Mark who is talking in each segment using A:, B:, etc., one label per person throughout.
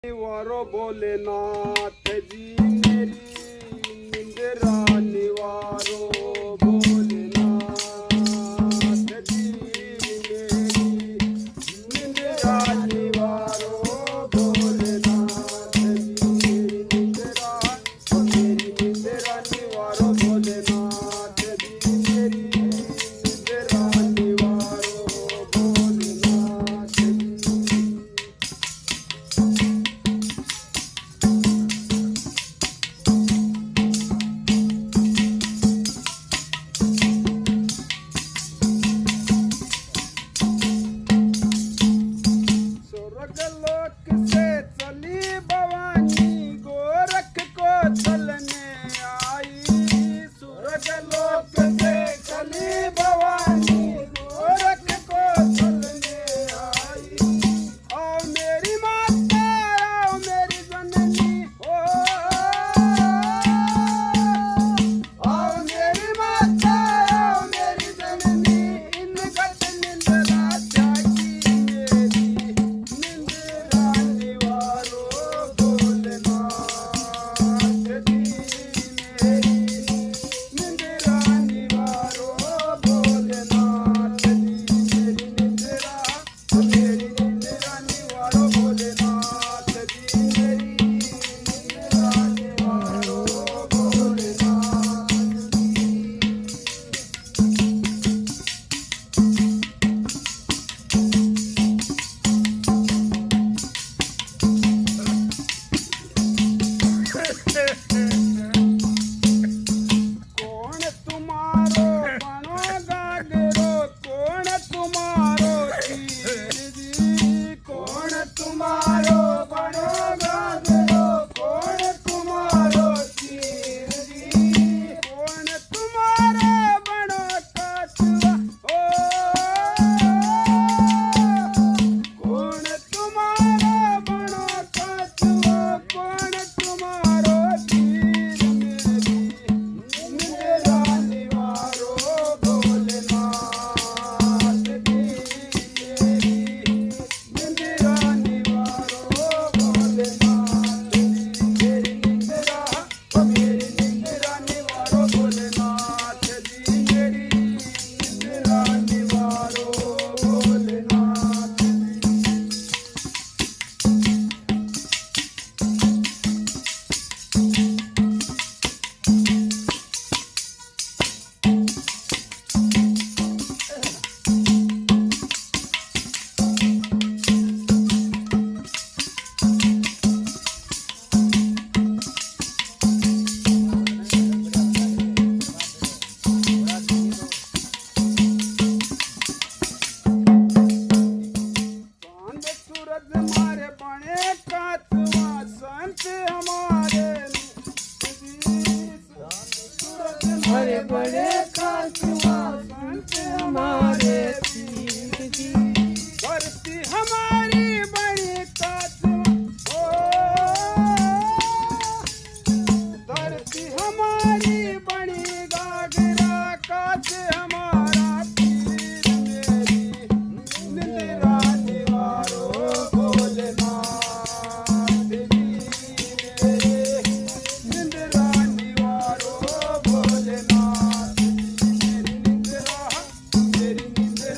A: निवारो भोलेनाथ जी मेरी निंद्रा निवारो भोलेनाथ जी मेरी निंद्रा निवारो भोलेनाथ जी मेरी निंद्रा निवारो भोलेनाथ जी मेरी निंद्रा निवारो भोलेनाथ जी। स्वर्गलोक से चली भवानी गोरख को चलने आई। स्वर्गलोक से चली भवानी गोरख को चलने आई। आओ मेरी माता आओ मेरी जननी हो, आओ मेरी माता आओ मेरी जननी इन गत निंद्रा त्यागी मेरी निंद्रा निवारो भोलेनाथ जी मेरी निंद्रा निवारो भोलेनाथ जी मेरी निंद्रा निवारो भोलेनाथ जी मेरी निंद्रा निवारो भोलेनाथ कौन तुम्हारो बनो गागरो कौन तुम्हारो चीर जी। कौन तुम्हारो बनो गागरो कौन तुम्हारो चीर जी। कौन तुम्हारे बनो कछुआ ओ, कौन तुम्हारे बनो कछुआ कौन तुम्हारो चीर मेरी निंद्रा निवारो भोलेनाथ जी मेरी निंद्रा निवारो भोलेनाथ जी मेरी निंद्रा निवारो भोलेनाथ जी मेरी निंद्रा निवारो भोलेनाथ जी। चांद सूरज मारे बने कातवा संत हमारे सूरज मारे बड़े कातवा संत हमारे धरती हमारी बड़ी कातवा ओ, धरती हमारी बड़ी गागरा कात हमारा पीर मेरी निंद्रा निवारो भोलेनाथ जी मेरे निंद्रा निवारो भोलेनाथ जी मेरी निंद्रा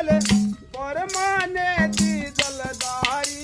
A: बोले परमाने दी जलधारी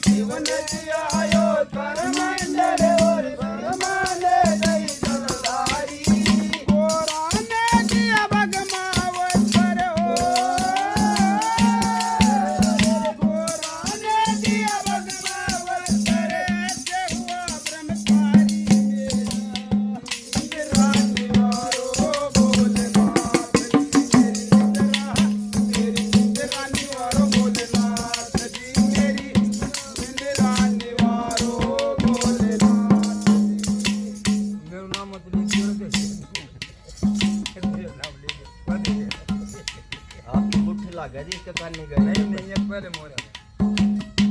A: शिव नदी आयो परमंडल और परमाने दी जलधारी गोरा ने दिया भगमावत पर हो गोरा ने दिया भगमावत पर ऐसे हुआ ब्रह्मचारी मेरा निवारो भोलेनाथ मेरी निंद्रा निवारो भोलेनाथ जी मेरी निंद्रा निवारो भोलेनाथ
B: मेરું નામ હતું લીધું નથી
C: आपकी बुढ़ी लगा जी इसके कान नहीं गए
B: નહીં નહીં એક પહેલે મોર્યા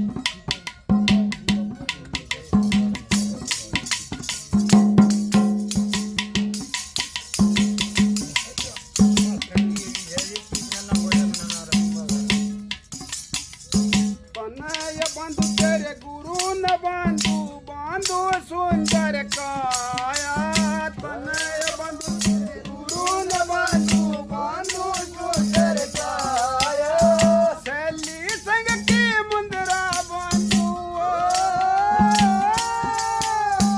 A: तनय बंधु तेरे गुरु न बंधु बांधो सुंदर काया तनय बंधु तेरे गुरु न बंधु बांधो सुंदर काया शैली संग की मुंदरा बंधु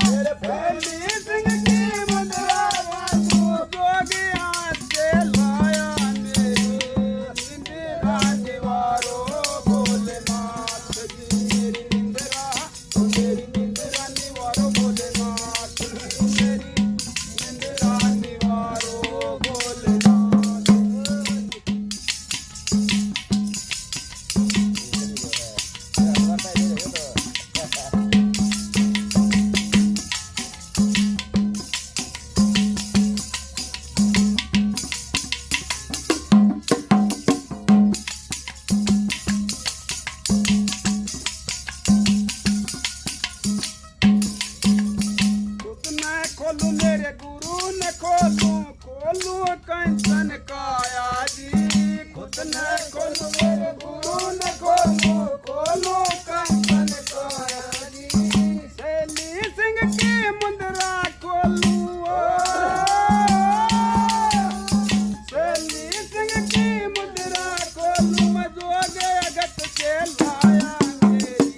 A: तेरे शैली संग की मुंदरा बंधु जोगी आते लाया मेरे निंद्रा निवारो भोलेनाथ जी मेरी निंद्रा निवारो भोलेनाथ मेरी निंद्रा निवारो भोलेनाथ खुद न खोलू मेरे गुरु न खोलू खोलू कंचन काया जी खुद न खोलू मेरे गुरु न खोलू खोलू कंचन काया जी शैली सिंह की मुंदरा खोलू शैली सिंह की मुंदरा खोलू मैं जोग अगत के लाया मेरी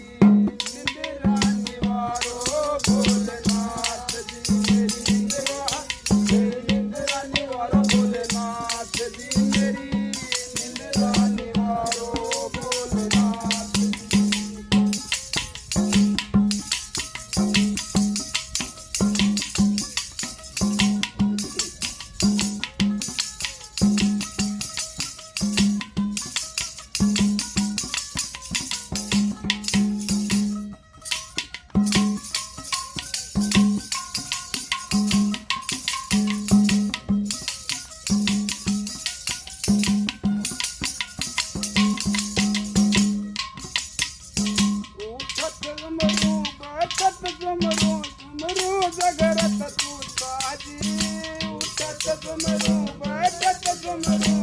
A: निंद्रा निवारो भोलेनाथ जी मेरी निंद्रा निवारो भोलेनाथ जी मेरी निंद्रा निवारो भोलेनाथ उठत जमरू बैठत जमरू जमरू जगरत तू साजी उठत जमरू बैठत जमरू